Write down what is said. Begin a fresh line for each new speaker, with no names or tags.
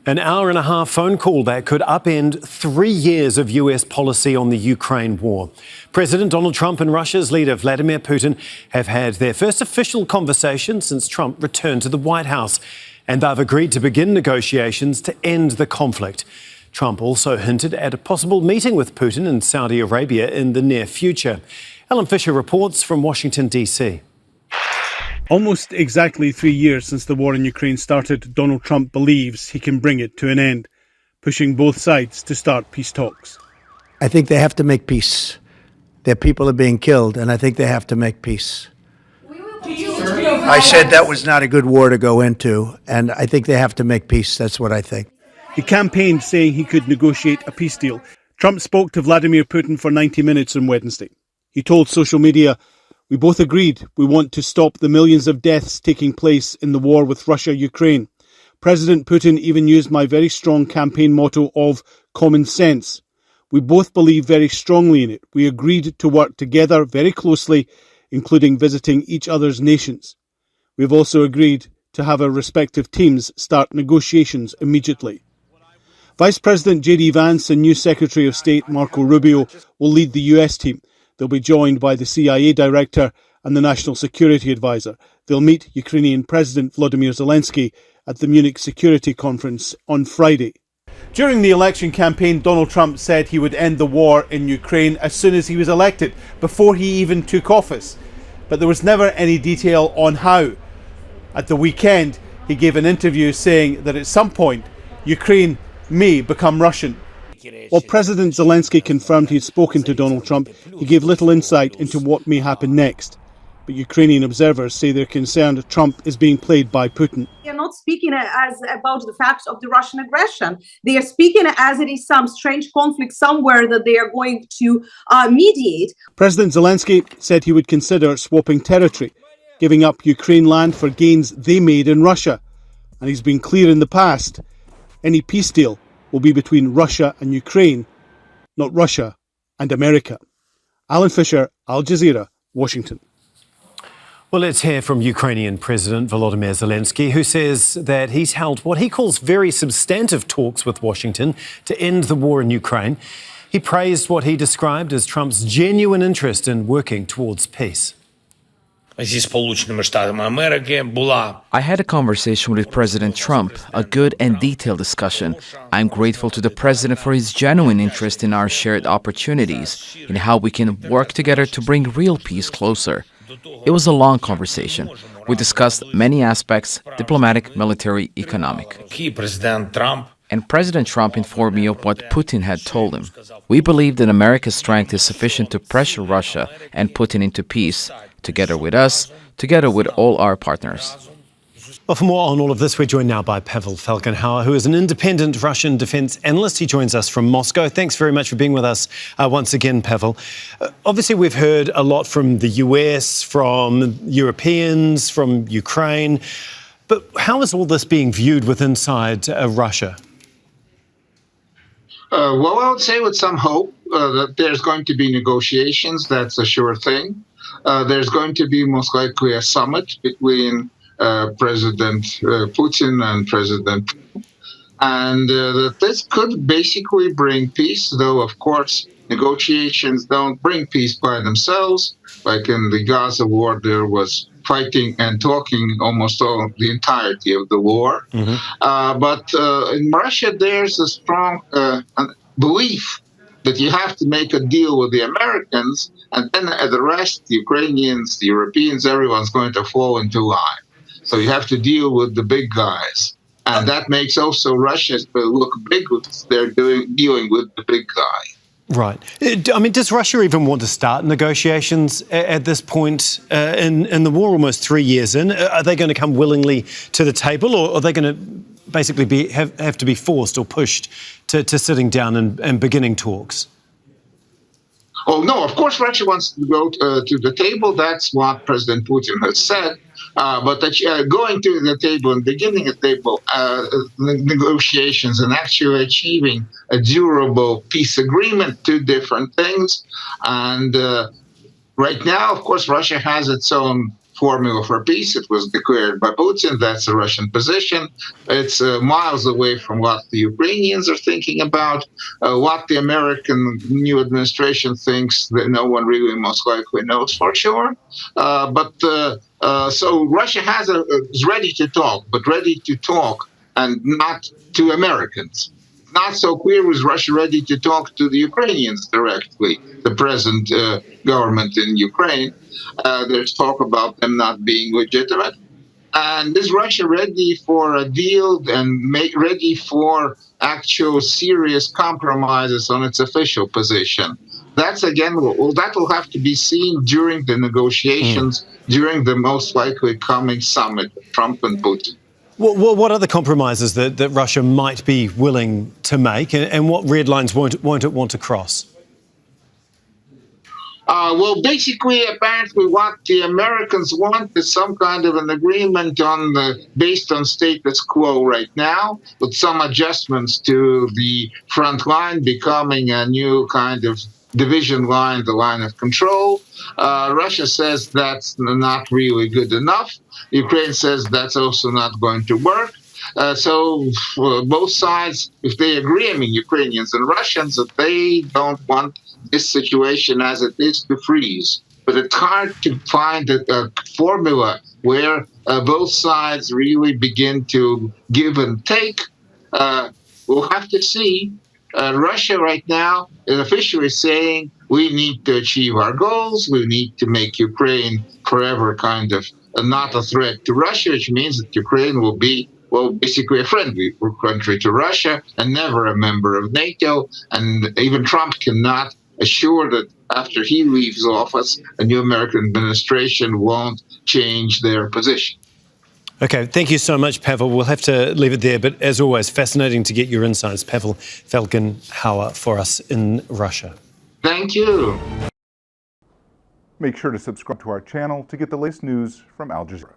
An hour-and-a-half phone call that could upend 3 years of US policy on the Ukraine war. President Donald Trump and Russia's leader Vladimir Putin have had their first official conversation since Trump returned to the White House, and they've agreed to begin negotiations to end the conflict. Trump also hinted at a possible meeting with Putin in Saudi Arabia in the near future. Ellen Fisher reports from Washington, D.C.
Almost exactly 3 years since the war in Ukraine started, Donald Trump believes he can bring it to an end, pushing both sides to start peace talks.
I think they have to make peace. Their people are being killed, and I think they have to make peace. I said that was not a good war to go into, and I think they have to make peace. That's what I think.
He campaigned saying he could negotiate a peace deal. Trump spoke to Vladimir Putin for 90 minutes on Wednesday. He told social media, "We both agreed we want to stop the millions of deaths taking place in the war with Russia-Ukraine. President Putin even used my very strong campaign motto of common sense. We both believe very strongly in it. We agreed to work together very closely, including visiting each other's nations. We have also agreed to have our respective teams start negotiations immediately." Vice President J.D. Vance and new Secretary of State Marco Rubio will lead the US team. They'll be joined by the CIA Director and the National Security Advisor. They'll meet Ukrainian President Volodymyr Zelenskyy at the Munich Security Conference on Friday. During the election campaign, Donald Trump said he would end the war in Ukraine as soon as he was elected, before he even took office. But there was never any detail on how. At the weekend, he gave an interview saying that at some point, Ukraine may become Russian. While President Zelenskyy confirmed he had spoken to Donald Trump, he gave little insight into what may happen next. But Ukrainian observers say they're concerned Trump is being played by Putin.
They are not speaking as about the facts of the Russian aggression. They are speaking as it is some strange conflict somewhere that they are going to mediate.
President Zelenskyy said he would consider swapping territory, giving up Ukraine land for gains they made in Russia. And he's been clear in the past, any peace deal will be between Russia and Ukraine, not Russia and America. Alan Fisher, Al Jazeera, Washington.
Well, let's hear from Ukrainian President Volodymyr Zelenskyy, who says that he's held what he calls very substantive talks with Washington to end the war in Ukraine. He praised what he described as Trump's genuine interest in working towards peace.
I had a conversation with President Trump, a good and detailed discussion. I'm grateful to the President for his genuine interest in our shared opportunities, in how we can work together to bring real peace closer. It was a long conversation. We discussed many aspects, diplomatic, military, economic. And President Trump informed me of what Putin had told him. We believe that America's strength is sufficient to pressure Russia and Putin into peace, together with us, together with all our partners.
Well, for more on all of this, we're joined now by Pavel Felgenhauer, who is an independent Russian defence analyst. He joins us from Moscow. Thanks very much for being with us once again, Pavel. Obviously, we've heard a lot from the US, from Europeans, from Ukraine. But how is all this being viewed with inside Russia?
Well, I would say with some hope that there's going to be negotiations. That's a sure thing. There's going to be most likely a summit between President Putin and President Trump. And this could basically bring peace, though, of course, negotiations don't bring peace by themselves. Like in the Gaza war, there was fighting and talking almost the entirety of the war. But in Russia, there's a strong belief that you have to make a deal with the Americans, and then the rest, the Ukrainians, the Europeans, everyone's going to fall into line. So you have to deal with the big guys. And that makes also Russia look big because they're dealing with the big guy.
Right. I mean, does Russia even want to start negotiations at this point in the war, almost 3 years in? Are they going to come willingly to the table, or are they going to basically have to be forced or pushed to sitting down and beginning talks?
Oh, no, of course Russia wants to go to the table. That's what President Putin has said. But going to the table and beginning a table, negotiations and actually achieving a durable peace agreement, two different things. And right now, of course, Russia has its own formula for peace. It was declared by Putin. That's the Russian position. It's miles away from what the Ukrainians are thinking about, what the American new administration thinks, that no one really most likely knows for sure. So Russia is ready to talk, but ready to talk and not to Americans. Not so clear is Russia ready to talk to the Ukrainians directly, the present government in Ukraine. There's talk about them not being legitimate. And is Russia ready for a deal and ready for actual serious compromises on its official position? That's again, that will have to be seen during the negotiations, during the most likely coming summit, Trump and Putin.
What are the compromises that Russia might be willing to make, and what red lines won't it want to cross?
Well, basically, apparently, what the Americans want is some kind of an agreement based on status quo right now, with some adjustments to the front line becoming a new kind of division line, the line of control. Russia says that's not really good enough. Ukraine says that's also not going to work. So both sides, if they agree, I mean, Ukrainians and Russians, that they don't want this situation as it is to freeze. But it's hard to find a formula where both sides really begin to give and take. We'll have to see. Russia right now is officially saying we need to achieve our goals. We need to make Ukraine forever kind of not a threat to Russia, which means that Ukraine will be, well, basically a friendly country to Russia and never a member of NATO. And even Trump cannot assure that after he leaves office, a new American administration won't change their position.
Okay, thank you so much, Pavel. We'll have to leave it there, but as always, fascinating to get your insights. Pavel Felgenhauer for us in Russia.
Thank you.
Make sure to subscribe to our channel to get the latest news from Al Jazeera.